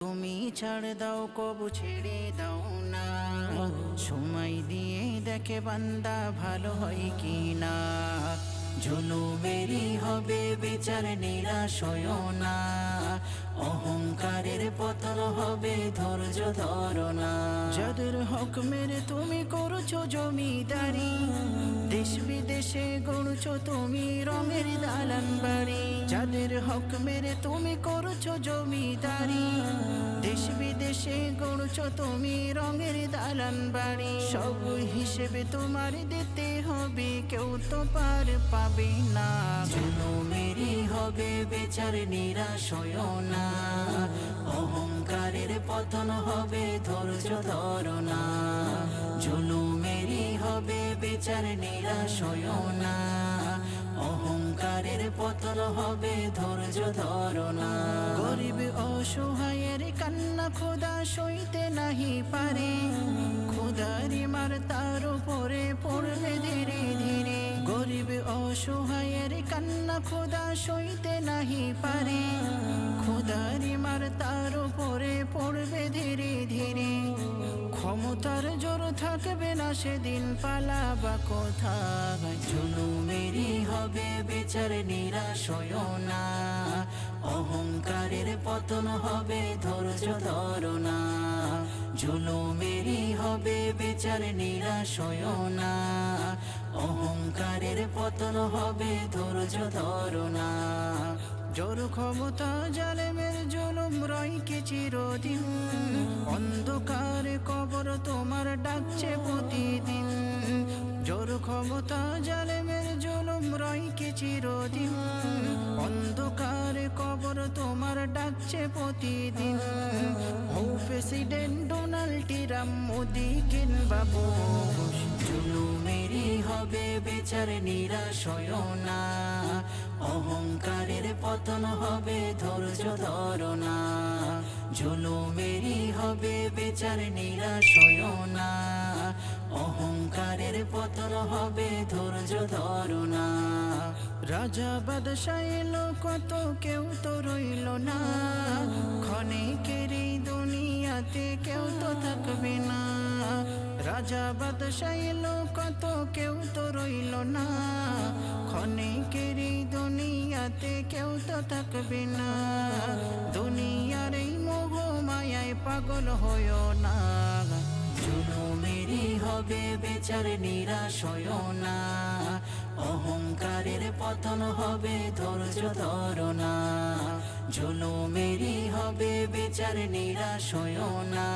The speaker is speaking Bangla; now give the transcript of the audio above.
তুমি ছাড় দাও কবু ছেড়ে দাও না, সময় দিয়ে দেখে বান্দা ভালো হয় কি না। জুলুমেরই হবে বিচার, নিরাশ হয়ো না, অহংকারের পতন হবে ধৈর্য ধরো না। যাদের হক মেরে তুমি করছো জমিদারি, দেশ বিদেশে গড়ছো তুমি রঙের দালান বাড়ি। যাদের হক মেরে তুমি করছো জমিদারি, দেশ বিদেশে গড়ছো তুমি রঙের দালান বাড়ি। সব হিসেবে তোমার দিতে হবে, কেউ তো পার পাবে না। জুলুমেরই হবে বিচার, নিরাশ হয়ো না, অহংকারের পতন হবে ধৈর্য ধরো না। জুলুমেরই হবে বিচার, নিরাশ হয়ো না, অহংকারের পতন হবে ধৈর্য ধরো না। গরিব অসহায়ের কান্না খোদা সইতে নাহি পারে, খোদারি মার তার উপরে পড়বে ধীরে ধীরে। গরিব অসহায়ের কান্না খোদা সইতে নাহি পারে, খোদারি মার তার উপরে পড়বে ধীরে ধীরে। ক্ষমতার জোর থাকবে না সেদিন, পালাবা কোথায়। জুলুমেরই হবে বিচার, নিরাশ হয়ো না, অহংকারের পতন হবে ধৈর্য ধরো না। জুলুমেরই হবে বিচার, নিরাশ হয়ো না, অহংকারের পতন হবে ধৈর্য ধরো না। জোর ক্ষমতা জালেমের জুলুম রয়কে চিরদিন, অন্ধকার কবর তোমার ডাকছে প্রতিদিন। জোর ক্ষমতা জালেমের জুলুম রয়কে চিরদিন, অন্ধকার কবর তোমার ডাকছে প্রতিদিন। ও প্রেসিডেন্ট ডোনাল্ড ট্রাম্প, মোদি কিংবা বুশ, জুলুমেরই হবে বিচার, নিরাশ হয়ো না, অহংকারের পতন হবে ধৈর্য ধরো না। জুলুমেরই হবে বিচার, নিরাশ হয়ো না, অহংকারের পতন হবে ধৈর্য ধরো না। রাজা বাদশা এলো কত, কেউ তো রইল না, ক্ষণিকের এই দুনিয়াতে কেউ তো থাকবে না। রাজা বাদশা এলো কত, কেউ তো রইল না, ক্ষণিকের এই দুনিয়াতে কেউ তো থাকবে না। দুনিয়ার এই মোহ মায়ায় পাগল হয়ো না, জুলুমেরই হবে বিচার, নিরাশ হয়ো না, অহংকারের পতন হবে ধৈর্য ধরো না। জুলুমেরই হবে বিচার, নিরাশ হয়ো না,